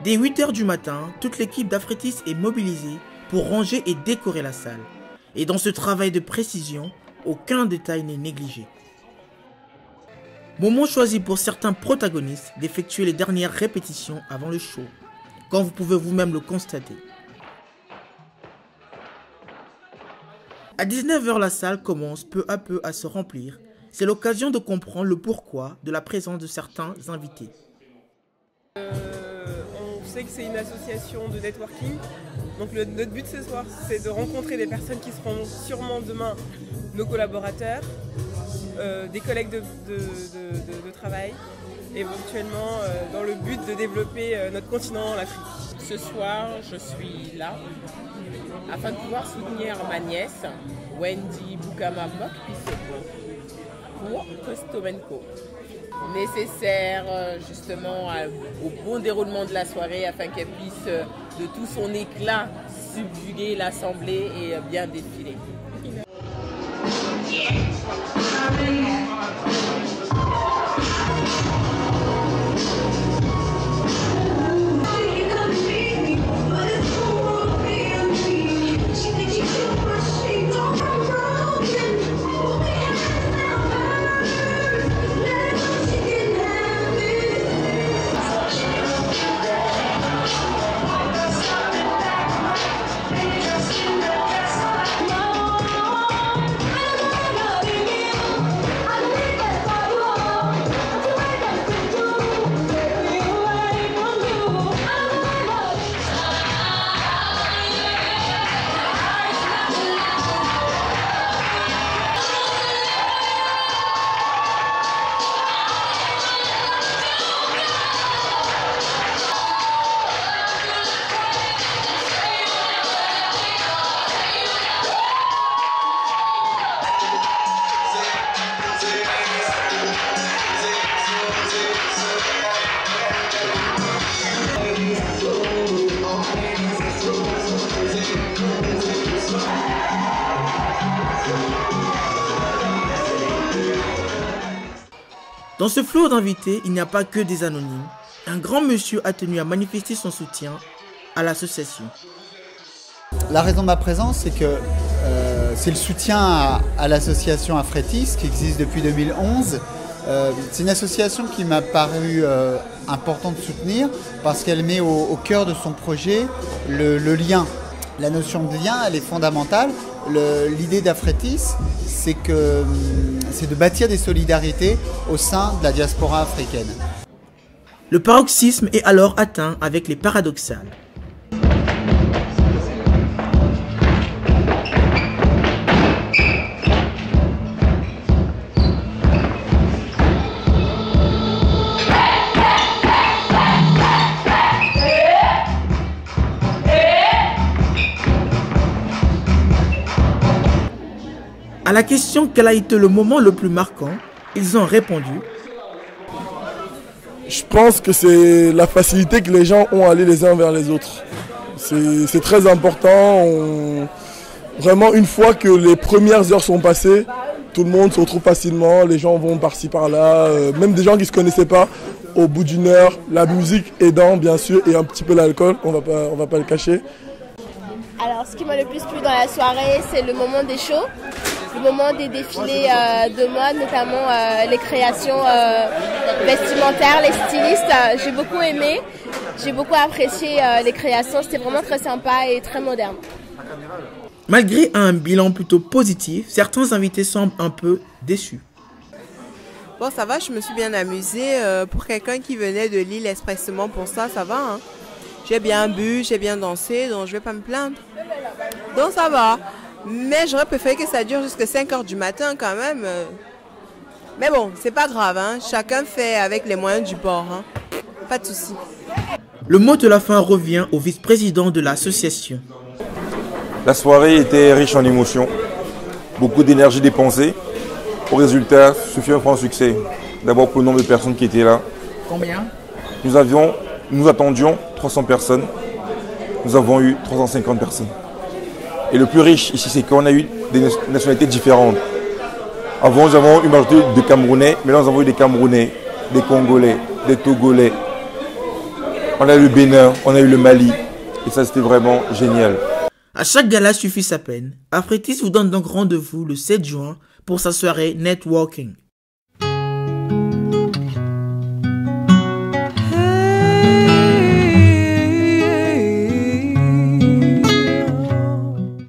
Dès 8 h du matin, toute l'équipe d'Afretis est mobilisée pour ranger et décorer la salle. Et dans ce travail de précision, aucun détail n'est négligé. Moment choisi pour certains protagonistes d'effectuer les dernières répétitions avant le show, comme vous pouvez vous-même le constater. À 19 h, la salle commence peu à peu à se remplir. C'est l'occasion de comprendre le pourquoi de la présence de certains invités. On sait que c'est une association de networking. Donc notre but ce soir, c'est de rencontrer des personnes qui seront sûrement demain nos collaborateurs, des collègues de travail, éventuellement dans le but de développer notre continent, l'Afrique. Ce soir, je suis là afin de pouvoir soutenir ma nièce, Wendy Boukama Mokpisoko, pour Costomenco. Nécessaire justement au bon déroulement de la soirée afin qu'elle puisse de tout son éclat subjuguer l'assemblée et bien défiler. Dans ce flot d'invités, il n'y a pas que des anonymes. Un grand monsieur a tenu à manifester son soutien à l'association. La raison de ma présence, c'est que c'est le soutien à l'association Afretis qui existe depuis 2011. C'est une association qui m'a paru important de soutenir parce qu'elle met au cœur de son projet le lien. La notion de lien, elle est fondamentale. L'idée d'Afretis, c'est de bâtir des solidarités au sein de la diaspora africaine. Le paroxysme est alors atteint avec les paradoxales. À la question quel a été le moment le plus marquant, ils ont répondu. Je pense que c'est la facilité que les gens ont à aller les uns vers les autres. C'est très important. Vraiment, une fois que les premières heures sont passées, tout le monde se retrouve facilement. Les gens vont par-ci par-là. Même des gens qui ne se connaissaient pas, au bout d'une heure, la musique aidant bien sûr et un petit peu l'alcool, on va pas le cacher. Alors ce qui m'a le plus plu dans la soirée, c'est le moment des shows. Le moment des défilés de mode, notamment les créations vestimentaires, les stylistes. J'ai beaucoup aimé, j'ai beaucoup apprécié les créations, c'était vraiment très sympa et très moderne. Malgré un bilan plutôt positif, certains invités semblent un peu déçus. Bon, ça va, je me suis bien amusée. Pour quelqu'un qui venait de Lille expressément pour ça, ça va. Hein. J'ai bien bu, j'ai bien dansé, donc je vais pas me plaindre. Donc ça va. Mais j'aurais préféré que ça dure jusqu'à 5 h du matin quand même. Mais bon, c'est pas grave, hein. Chacun fait avec les moyens du bord. Hein. Pas de souci. Le mot de la fin revient au vice-président de l'association. La soirée était riche en émotions, beaucoup d'énergie dépensée. Au résultat, ce fut un grand succès. D'abord pour le nombre de personnes qui étaient là. Combien? Nous attendions 300 personnes. Nous avons eu 350 personnes. Et le plus riche ici, c'est qu'on a eu des nationalités différentes. Avant, nous avons eu une majorité de Camerounais, mais là, nous avons eu des Camerounais, des Congolais, des Togolais. On a eu le Bénin, on a eu le Mali. Et ça, c'était vraiment génial. À chaque gala suffit sa peine. Afritis vous donne donc rendez-vous le 7 juin pour sa soirée networking.